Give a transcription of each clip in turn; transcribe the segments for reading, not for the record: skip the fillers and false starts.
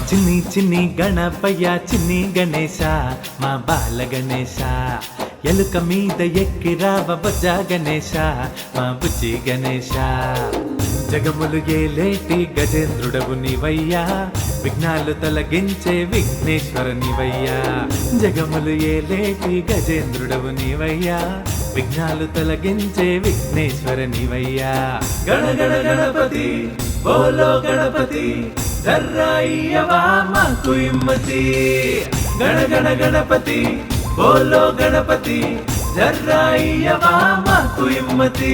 చిన్ని చిన్ని గణపయ్య చిన్ని గణేశ మా బాల గణేశ ఎలుక మీద ఎక్కి రావ బజ్జా గణేశ మా బుజ్జి గణేశ జగములు ఏలేటి గజేంద్రుడవు నీవయ్యా విఘ్నాలు తొలగించే విఘ్నేశ్వర నీవయ్యా జగములు ఏలేటి గజేంద్రుడవు నీవయ్యా విఘ్నాలు తొలగించే విఘ్నేశ్వర నీవయ్యా గణ గణ గణపతి బోలో గణపతి జర్రాయ్యవా మాకు ఇమ్మతి గణ గణ గణపతి బోలో గణపతి జర్రాయ్యవా మాకు ఇమ్మతి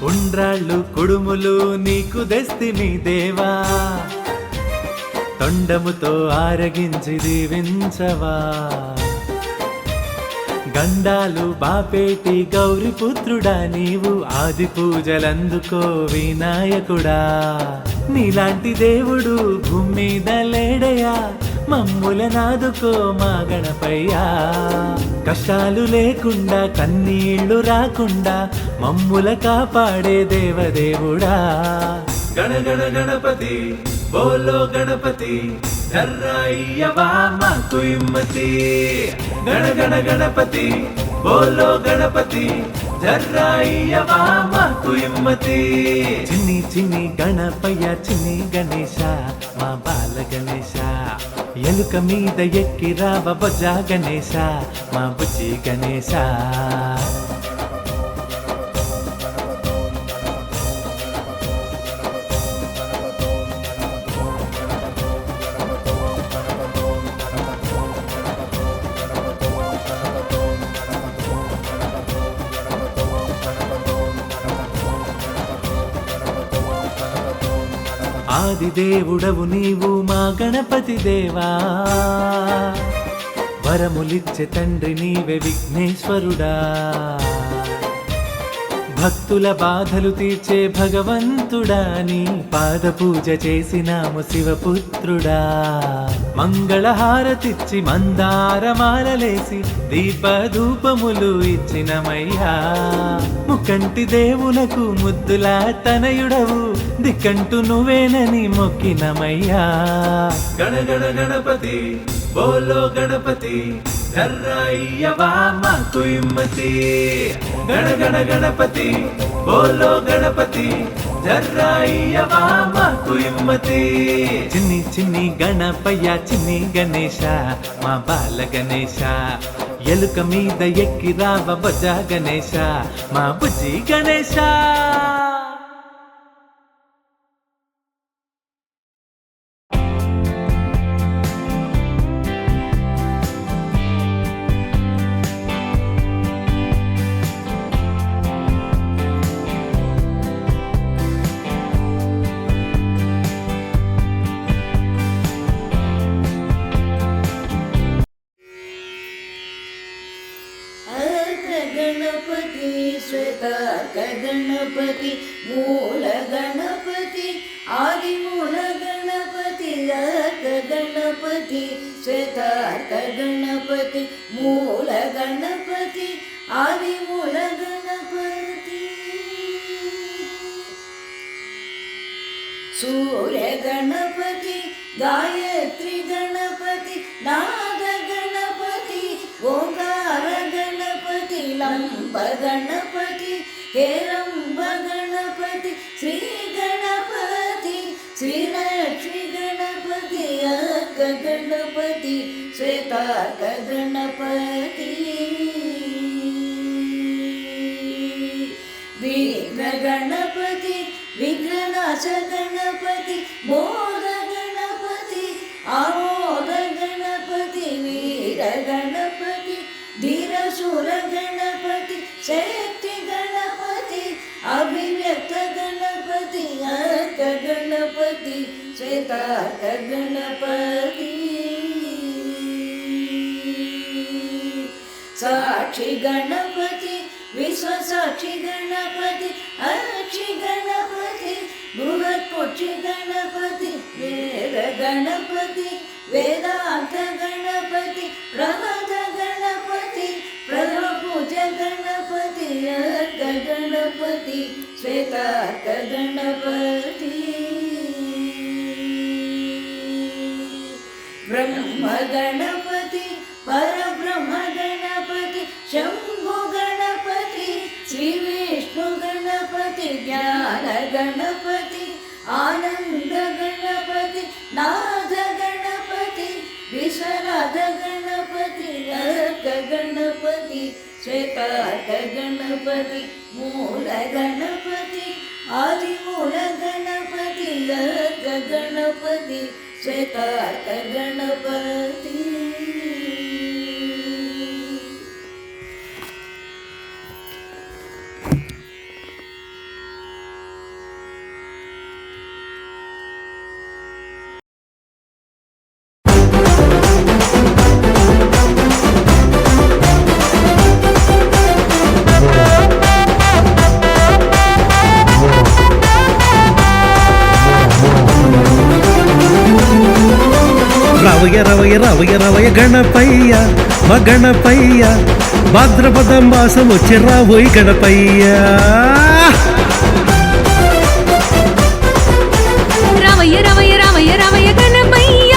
ఉండ్రాళ్ళు కుడుములు నీకు దెస్తిమి దేవా తొండముతో ఆరగించి దీవించవా గండాలు బాపేటి గౌరిపుత్రుడా నీవు ఆది పూజలందుకో వినాయకుడా నీలాంటి దేవుడు భూమి మీద లేడయా మమ్ముల నాదుకో మా గణపయ్యా కష్టాలు లేకుండా కన్నీళ్లు రాకుండా మమ్ముల కాపాడే దేవదేవుడా గణ గణ గణపతి బోలో గణపతి జర్రాయ్యవా మాకు ఇమ్మతి గణ గణ గణపతి బోలో గణపతి జర్రాయ్యవా మాకు ఇమ్మతి చిన్ని చిన్ని గణపయ్య చిన్ని గణేశ మా బాల గణేశ ఎలుక మీద ఎక్కి రావ బజ్జా గణేశ మా బుజ్జి గణేశ ఆదిదేవుడవు నీవు మా గణపతి దేవా వరములిచ్చే తండ్రి నీవే విఘ్నేశ్వరుడా భక్తుల బాధలు తీర్చే భగవంతుడా నీ పాద పూజ చేసినాము శివపుత్రుడా మంగళహారతిచ్చి మందారమాలలేసి దీపధూపములు ఇచ్చినమయ్యా ముకంటి దేవునకు ముద్దుల తనయుడవు దిక్కంటూ నువ్వేనని మొక్కినమయ్యా గణ గణ గణపతి బోలో గణపతి జర్రాయ్యవా మాకు ఇమ్మతి గణ గణ గణపతి బోలో గణపతి జర్రాయ్యవా మాకు ఇమ్మతి చిన్ని చిన్ని గణపయ్య చిన్ని గణేశ మా బాల గణేశ ఎలుక మీద ఎక్కి రావ బజ్జా గణేశ మా బుజ్జి గణేశ गणपति श्वेतार्क गणपति मूल गणपति आदि मूल गणपति अर्क गणपति श्वेतार्क गणपति मूल गणपति आदि मूल गणपति सूर्य गणपति गायत्री गणपति नाद गणपति ओंकार गणपति लंब गणपति हेरंब गणपति श्री गणपति श्रीलक्ष्मी गणपति अर्क गणपति श्वेतार्क गणपति विघ्न गणपति विघ्ननाश गणपति मोद गणपति आमोद गणपति वीर गणपति धीरशूर गणपति शक्ति गणपति अभिव्यक्त गणपति अर्क गणपति श्वेतार्क गणपति साक्षी गणपति विश्वसाक्षी गणपति अक्षी गणपति बृहत्पुक्षी गणपति वेद गणपति वेदांत गणपति प्रमद गणपति प्रभुज गणपति अर्क गणपति श्वेतार्क गणपति ब्रह्म गणपति परब्रह्म गणपति शंभु गणपति श्री विष्णु गणपति ज्ञान गणपति आनंद गणपति नाथ गणपति विश्वनाथ गणपति अर्क गणपति श्वेतार्क गणपति मूल गणपति आदि मूल गणपति अर्क गणपति श्वेतार्क गणपति రవయ రవయ రవయ రవయ గణపయ్య మా గణపయ్య భాద్రపద మాసం వచ్చి రాబోయ్ గణపయ్య రవయ రవయ రవయ రవయ గణపయ్య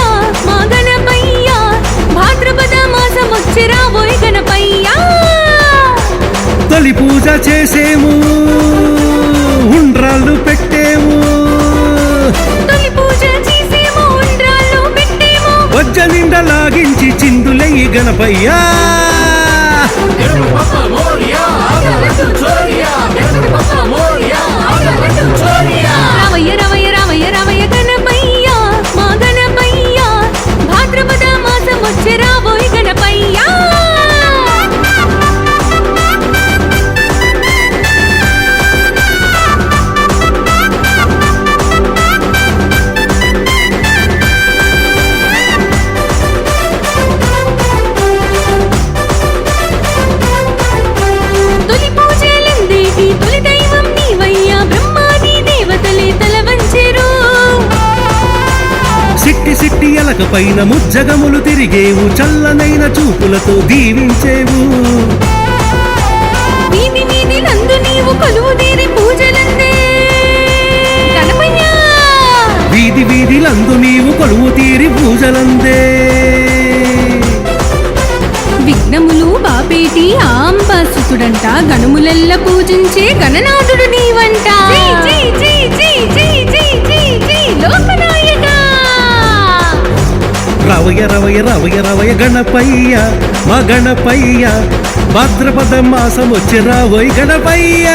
మా గణపయ్య భాద్రపద మాసం వచ్చి రాబోయ్ గణపయ్య తొలి పూజ చేసేము ఉండ్రాళ్ళు పెట్టేము తొలి పూజ చేసేము ఉండ్రాళ్ళు పెట్టేము వజ్జ నిండా లాగించి చిందులయ్యి గణపయ్య రవయ రవయ రవయ రవయ గణపయ్య మా గణపయ్య భాద్రపద మాసం వచ్చి రాబోయ్ గణపయ్య తొలి పూజలందేటి తొలి దైవం నీవయ్యా బ్రహ్మాది దేవతలే తల వంచెరు సిట్టి సిట్టి ఎలక పైన ముజ్జగములు తిరిగేవు చల్లనైన చూపులతో దీవించేవు వీధి వీధి నందు నీవు కొలువుదీరి పూజలందే గణపయ్య వీధి వీధిలందు నీవు కొలువు తీరి పూజలందే విఘ్నములు బాపేటి ఆంబాసుతుడంట గణములెల్ల పూజించే గణనాథుడు నీవంట లోకనాయక రవయ రవయ రవయ రవయ గణపయ్య మా గణపయ్య భాద్రపద మాసం వచ్చి రాబోయ్ గణపయ్య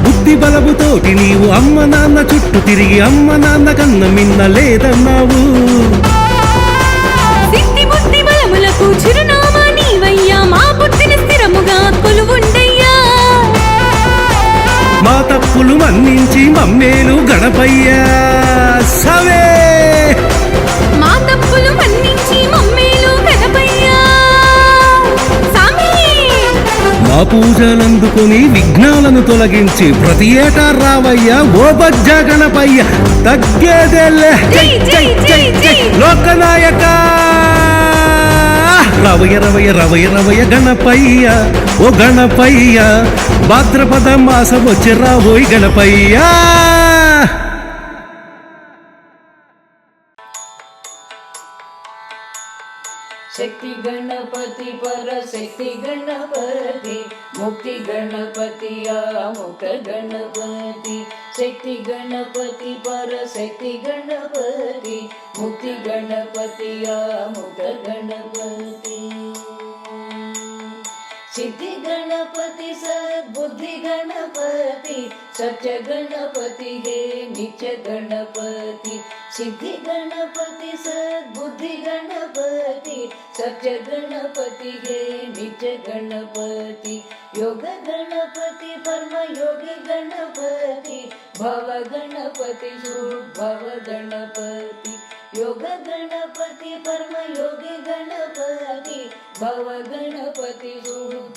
బుద్ధి బలముతోటి నీవు అమ్మ నాన్న చుట్టూ తిరిగి అమ్మ నాన్న కన్న మిన్న లేదన్నావు సిద్ధి బుద్ధి బలములకు చిరునామా నీవయ్యా మా బుద్ధిని స్థిరముగా కొలువుండయ్యా మా తప్పులు మన్నించి మమ్మేలు గణపయ్య సవే మా తప్పులు మన్నించి మమ్మేలు గణపయ్యా సామి మా పూజలందుకొని విఘ్నాలను తొలగించి ప్రతి ఏటా రావయ్య ఓ బజ్జ గణపయ్య తగ్గేదేలే జై జై జై జై లోకనాయక రవయ రవయ రవయ రవయ గణపయ్య ఓ గణపయ్య భాద్రపద మాసం వచ్చి రాబోయ్ గణపయ్య शक्ति गणपति पर शक्ति गणपति मुक्ति गणपति मुक्त गणपति शक्ति गणपति पर शक्ति गणपति मुक्ति गणपति मुक्त गणपति सिद्धि गणपति सद्बुद्धि गणपति सत्य गणपति हे नित्य गणपति सिद्धि गणपति सद्बुद्धि गणपति सत्य गणपति हे नित्य गणपति योग गणपति परम योगी गणपति भव गणपति भव गणपति योग गणपति परम योगी गणपति भव गणपति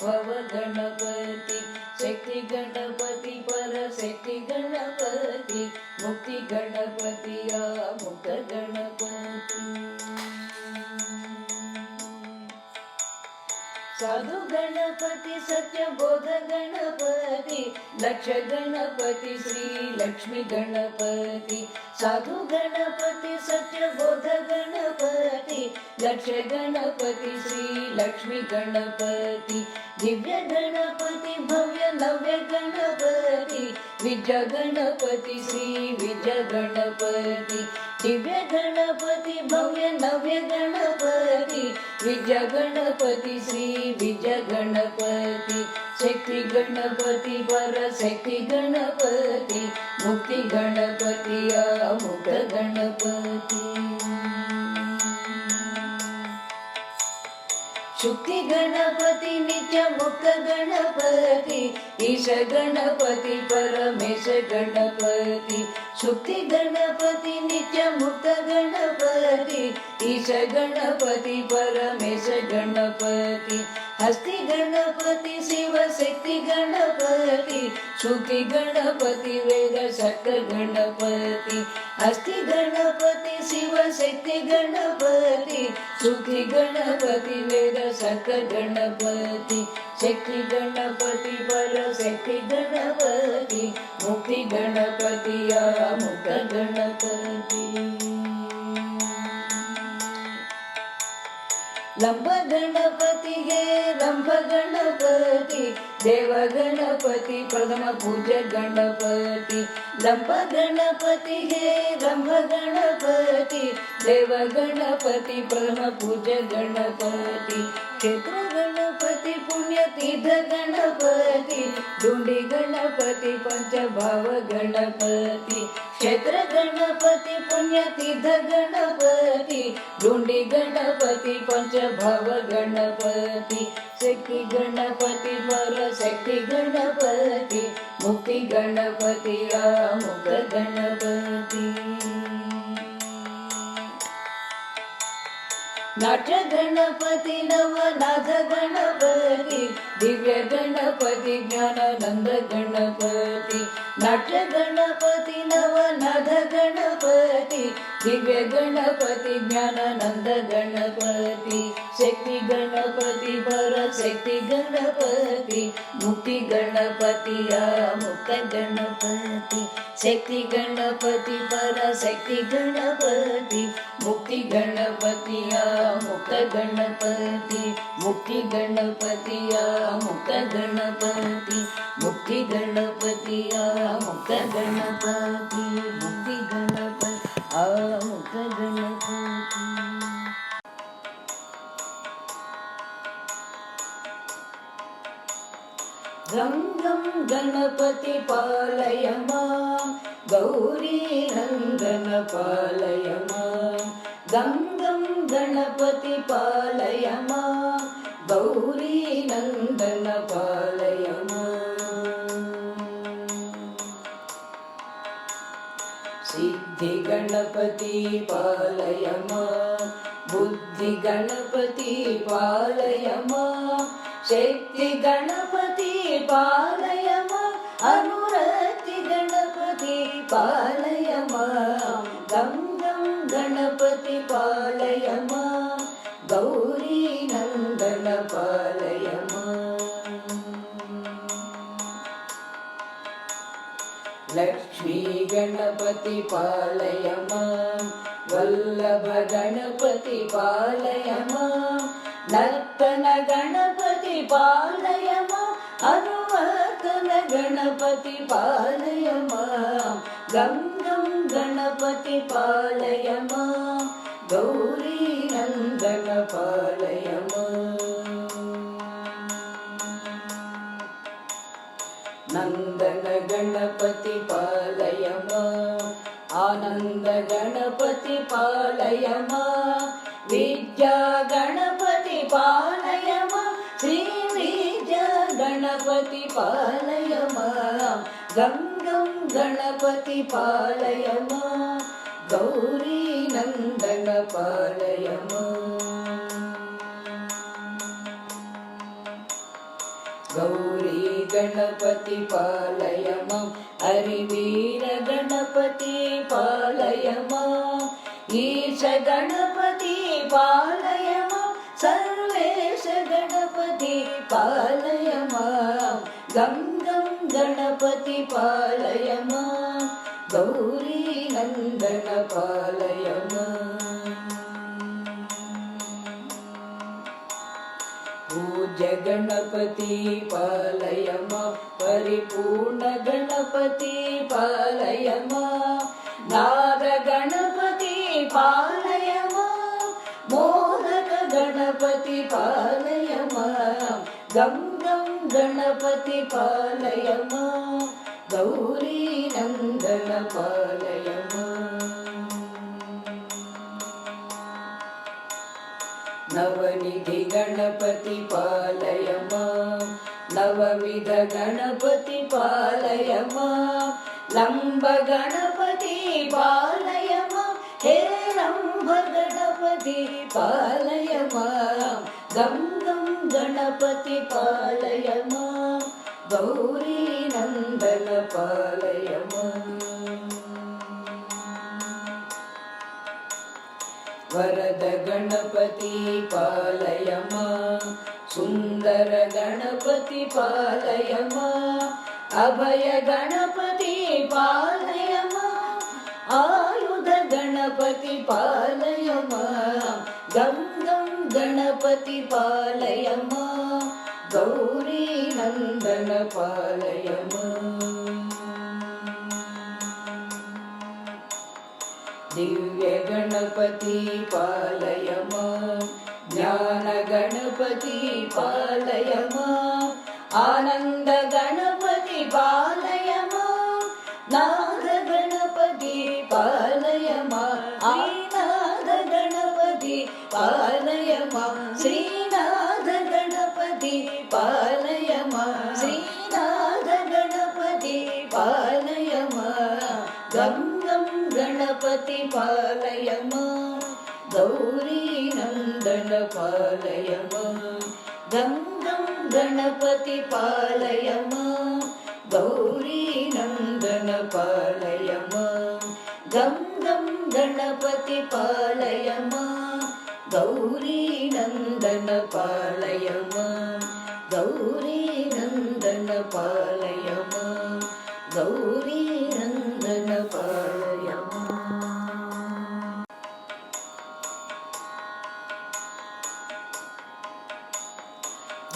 भव गणपति शक्ति गणपति पर शक्ति गणपति मुक्ति गणपति मुक्त गणपति साधु गणपति सत्य बोध गणपति लक्ष गणपति श्री लक्ष्मी गणपति साधु गणपति सत्य बोध गणपति लक्ष गणपति श्री लक्ष्मी गणपति दिव्य गणपति भव्य नव्य गणपति विजय गणपति श्री विजय गणपति दिव्य गणपति भव्य नव्य गणपति विजय गणपति श्री विजय गणपति शक्ति गणपति पर शक्ति गणपति मुक्ति गणपति मुक्त गणपति शुक्ति गणपति नित्य मुक्त गणपति ईश गणपति परमेश गणपति शुक्ति गणपति नित्य मुक्त गणपति ईश गणपति परमेश गणपति हस्ति गणपति शिव शक्ति गणपति सुखी गणपति वेद शक्त गणपति हस्ति गणपति शिव शक्ति गणपति सुखी गणपति वेद शक्त गणपति शक्ति गणपति पर शक्ति गणपति मुक्ति गणपति मुक्त गणपति लंब गणपति हे लंब गणपति देव गणपति प्रथम पूज्य गणपति लंब गणपति हे लंब गणपति देव गणपति प्रथम पूज्य गणपति क्षेत्र गणपति पुण्य तीर्थ गणपति डुंडी गणपति पंचभाव गणपति क्षेत्र गणपति पुण्य तीर्थ गणपति डुंडी गणपति पंचभाव गणपति शक्ति गणपति पर शक्ति गणपति मुक्ति गणपति मुक्त गणपति नाट्य गणपति नवनाथ गणपति दिव्य गणपति ज्ञानानंद गणपति नाट्य गणपति नवनाथ गणपति दिव्य गणपति ज्ञानानंद गणपति शक्ति गणपति पर शक्ति गणपति मुक्ति गणपति मुक्त गणपति शक्ति गणपति पर शक्ति गणपति मुक्ति गणपति मुक्त गणपति मुक्ति गणपति मुक्त गणपति मुक्ति गणपति मुक्त गणपति मुक्ति गणपति मुक्त गणपति गं गं गणपति पालय मां गौरी नंदन पालय मां गं गं गणपति पालय मां गौरी नंदन पालय मां सिद्धि गणपति पालय मां बुद्धि गणपति पालय मां शक्ति गणपति पालय मां अनुरक्ति गणपति पालय मां गं गं गणपति पालय मां गौरी नंदन पालय मां लक्ष्मी गणपति पालय मां वल्लभ गणपति पालय मां नर्तन गणपति पालय मां अनुवर्तन गणपति पालय मां गं गं गणपति पालय मां गौरी नंदन पालय मां ನಂದನ ಗಣಪತಿ ಪಾಲಯ ಮಾಂ ಆನಂದ ಗಣಪತಿ ಪಾಲಯ ಮಾಂ ವಿದ್ಯಾ ಗಣಪತಿ ಪಾಲಯ ಮಾಂ ಶ್ರೀ ವಿದ್ಯಾ ಗಣಪತಿ ಪಾಲಯ ಮಾಂ ಗಂ ಗಂ ಗಣಪತಿ ಪಾಲಯ ಮಾಂ ಗೌರಿ ನಂದನ ಪಾಲಯ ಮಾಂ ಗೌರಿ ಗಣಪತಿ ಪಾಲಯ ಮಾಂ ಹರಿವೀರ ಗಣಪತಿ ಪಾಲಯ ಮಾಂ ಈಶ ಗಣಪತಿ ಪಾಲಯ ಮಾಂ ಸರ್ವೇಶ ಗಣಪತಿ ಪಾಲಯ ಮಾಂ ಗಂ ಗಂ ಗಣಪತಿ ಪಾಲಯ ಮಾಂ ಗೌರಿ ನಂದನ ಪಾಲಯ ಮಾಂ पूज्य गणपति पालय मां परिपूर्ण गणपति पालय मां नाद गणपति पालय मां मोदक गणपति पालय मां गं गं गणपति पालय मां गौरी नंदन पालय मां नवनिधि गणपति पालय मां नवविध गणपति पालय मां लंब गणपति पालय मां हे लंब गणपति पालय मां गं गं गणपति पालय मां गौरी नंदन पालय मां वरद गणपति पालय मां सुंदर गणपति पालय मां अभय गणपति पालय मां आयुध गणपति पालय मां गं गं गणपति पालय मां गौरी नंदन पालय मां दिव्य गणपति पालय मां ज्ञान गणपति पालय मां आनंद गणपति पालय मां नाद गणपति पालय मां श्रीनाथ गणपति पालय मां श्रीनाथ गणपति पालय मां श्रीनाथ गणपति पालय मां गं गं गणपति पालय मां गौरी नंदन पालय मां गं गं गणपति पालय मां गौरी नंदन पालय मां गं गं गणपति पालय मां गौरी नंदन पालय मां गौरी नंदन पालय मां गौरी नंदन पालय मां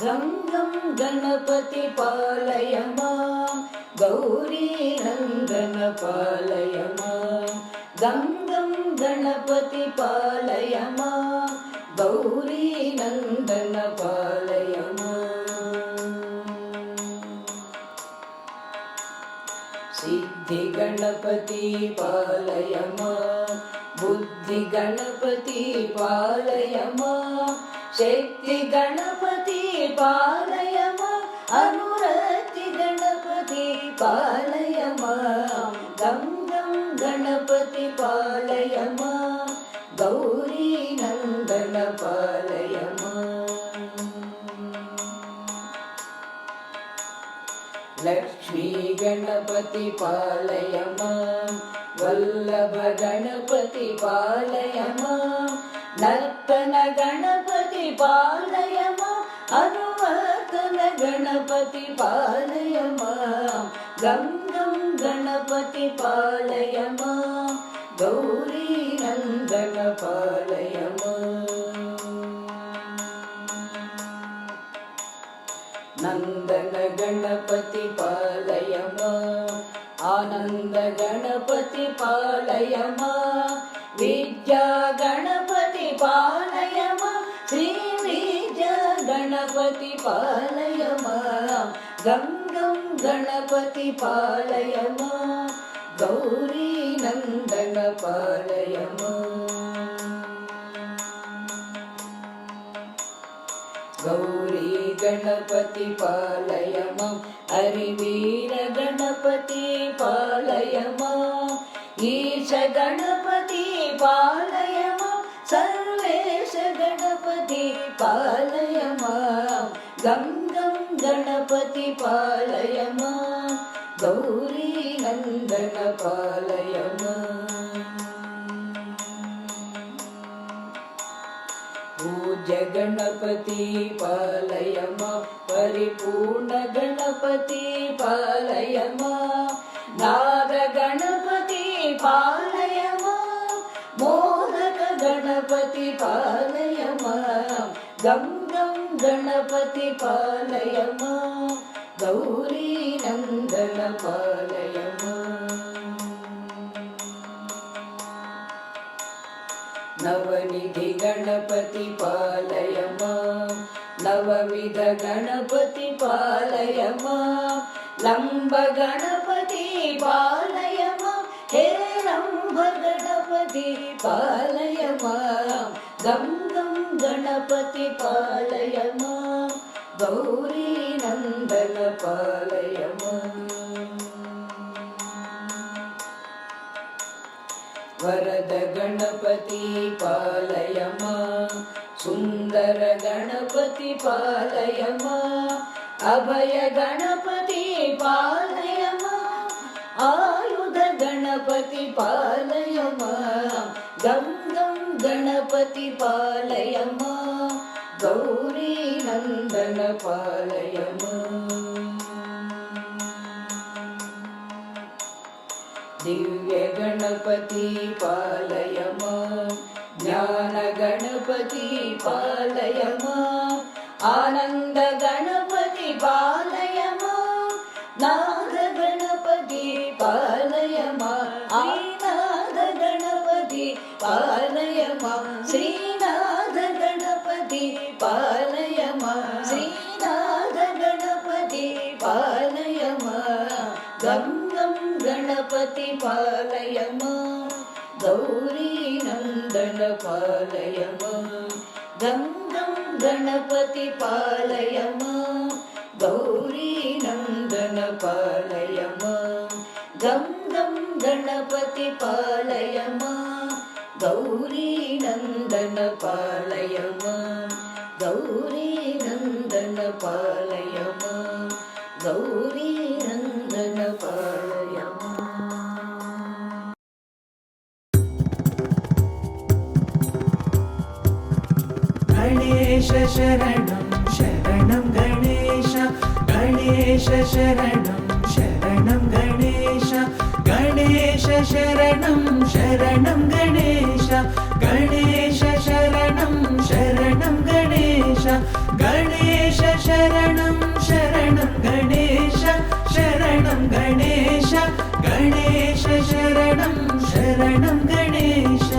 गं गं गणपति पालय मां गौरी नंदन पालय मां गं गं गणपति पालय मां गौरी नंदन पालय मां सिद्धि गणपति पालय मां बुद्धि गणपति पालय मां शक्ति गणपति पालय मां अनुरक्ति गणपति पालय मां गं गं गणपति पालय मां गौरी नंदन पालय मां लक्ष्मी गणपति पालय मां वल्लभ गणपति पालय मां नर्तन गणपति पालय मां अनुवर्तन गणपति पालय मां गं गं गणपति पालय मां गौरी नंदन पालय मां नंदन गणपति पालय मां आनंद गणपति पालय मां विद्या गणपति पालय मां श्री विद्या गण गणपति पालय मां गं गं गणपति पालय मां गौरी नंदन पालय मां गौरी गणपति पालय मां हरिवीर गणपति पालय मां ईश गणपति पालय मां सर्वेश गणपति पालय मां गं गं गणपति पालय मां गौरी नंदन पालय मां पूज्य गणपति पालय मां परिपूर्ण गणपति पालय मां नाद गणपति पालय मां मोदक गणपति पालय मां गं गं गणपति पालय मां गौरी नंदन पालय मां नवनिधि गणपति पालय मां नवविध गणपति पालय मां लंब गणपति पालय मां हेरंब गणपति पालय मां गं गं गणपति पालय मां गौरी नंदन पालय मां वरद गणपति पालय मां सुंदर गणपति पालय मां अभय गणपति पालय मां आयुध गणपति पालय मां गं गं गणपति पालय मां गौरी नंदन पालय मां दिव्य गणपति पालय मां ज्ञान गणपति पालय मां आनंद गणपति पालय मां नाद गणपति पालय मां श्रीनाथ गणपति पालय मां श्रीनाथ गणपति पालय मां श्रीनाथ गणपति पालय मां गं गं गणपति पालय मां गौरी नंदन पालय मां गं गं गणपति पालय मां गौरी नंदन पालय मां गं गं गणपति पालय मां गौरी नंदन पालय मां गौरी नंदन पालय मां गौरी नंदन पालय मां गणेश शरणं शरणं गणेश गणेश शरणं शरणं गणेश गणेश शरणं शरणं गणेश गणेश शरणं शरणं गणेश गणेश शरणं शरणं गणेश शरणं गणेश गणेश शरणं शरणं गणेश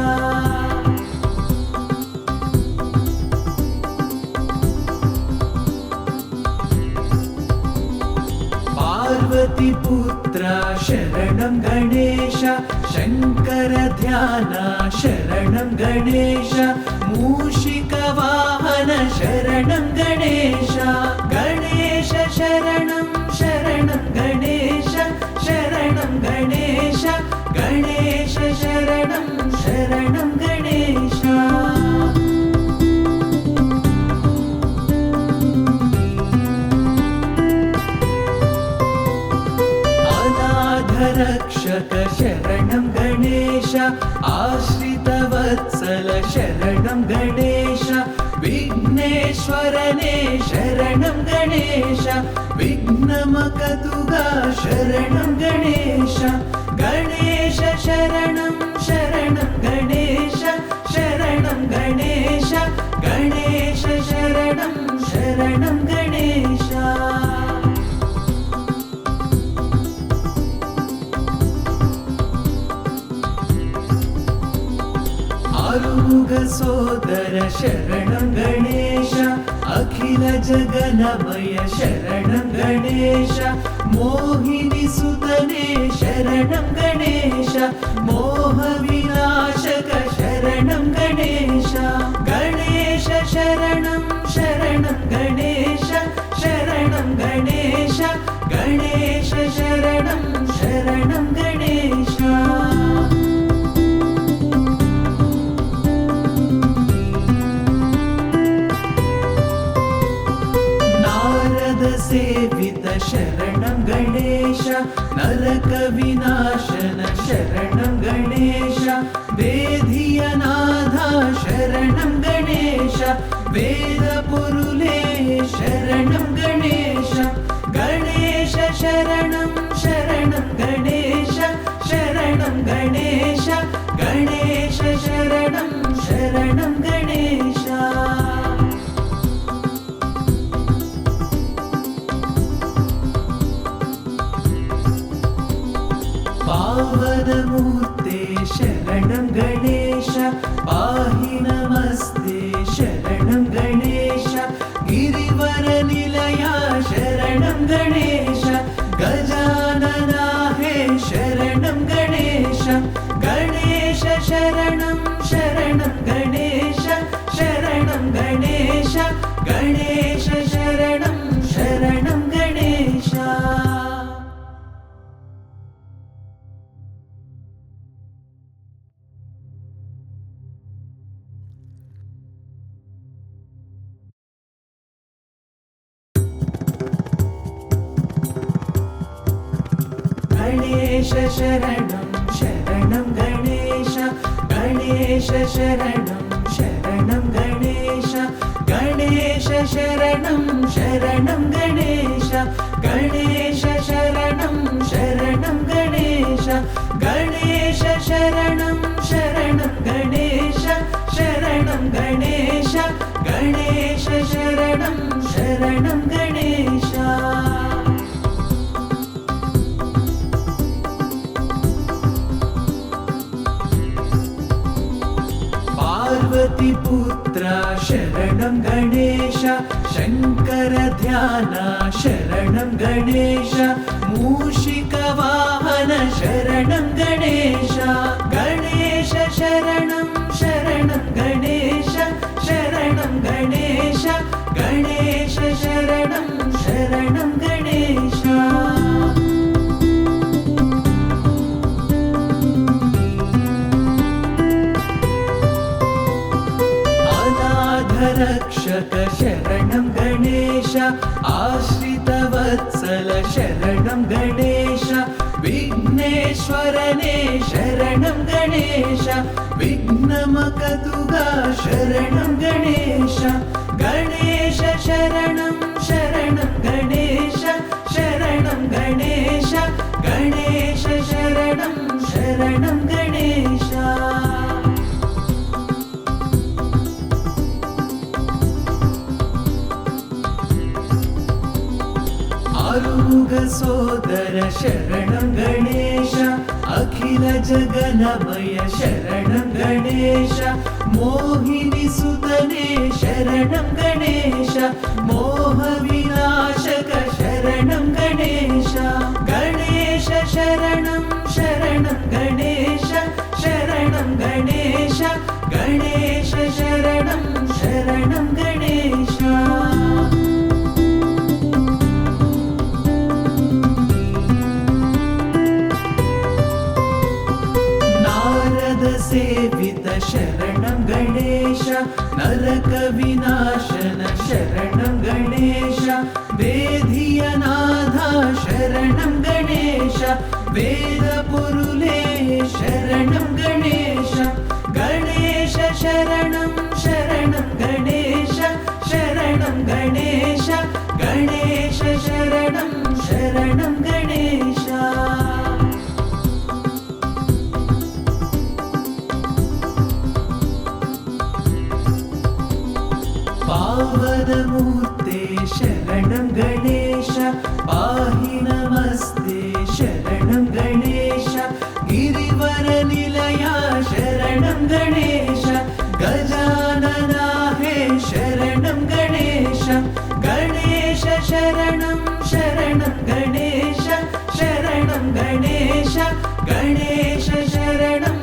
पार्वतीपुत्र शरणं गणेश शङ्कर ध्यान शरणं गणेश मूषिकवाहन शरणं गणेश गणेश शरणं शरणं गणेश शरणं गणेश गणेश शरणं शरणं गणेश रक्षक शरणं गणेश आश्रितवत्सल शरणं गणेश विघ्नेश्वरने शरणं गणेश विघ्नमकतुगा शरणं गणेश गणेश शरणं शरणं गणेश शरणं गणेश गणेश शरणं शरणं गणेश सोदर शरणं गणेश अखिल अखिल जगन्मय शरणं गणेश मोहिनी सुतने शरणं गणेश मोहविनाशक शरणं गणेश गणेश शरणं शरणं गणेश शरणं गणेश गणेश शरणं शरणं गणेश सेवित शरणं गणेश नरक विनाशन शरणं गणेश वेदियनाथा शरणं गणेश वेदपुरुले शरणं गणेश गणेश शरणं शरणं गणेश शरणं गणेश गणेश शरणं शरणं गणेश पावनमूर्ते शरणं गणेश पाहि नमस्ते शरणं गणेश गिरिवरनिलया शरणं गणेश गजानना हे शरणं गणेश गणेश शरणं शरणं गणेश शरणं गणेश गणेश शरणं शरणं गणेश गणेश शरणं शरणं गणेश गणेश शरणं शरणं गणेश गणेश शरणं शरणं गणेश गणेश शरणं शरणं गणेश गणेश शरणं शरणं गणेश शरणं गणेश गणेश शरणं शरणं गणेश पार्वतीपुत्र शरणं गणेश शङ्कर ध्याना शरणं गणेश मूषिकवाहन शरणं गणेश गणेश शरणं शरणं गणेश शरणं गणेश गणेश शरणं शरणं गणेश रक्षक शरणं गणेश आश्रितवत्सल शरणं गणेश विघ्नेश्वरने शरणं गणेश विघ्नमकतुगा शरणं गणेश गणेश शरणं शरणं गणेश शरणं गणेश गणेश शरणं शरणं गणेश सोदर शरणं गणेश अखिल जगन्मय शरणं गणेश मोहिनी सुतने शरणं गणेश मोहविनाशक शरणं गणेश गणेश शरणं शरणं गणेश शरणं गणेश गणेश शरणं शरणं गणेश सेवित शरणं गणेश नरक विनाशन शरणं गणेश वेदियनाथा शरणं गणेश वेदपुरुले शरणं गणेश गणेश शरणं शरणं गणेश शरणं गणेश गणेश शरणं शरणं गणेश पावनमूर्ते शरणं गणेश पाहि नमस्ते शरणं गणेश गिरिवरनिलया गणेश शरणं शरणं गणेश शरणं गणेश गणेश शरणं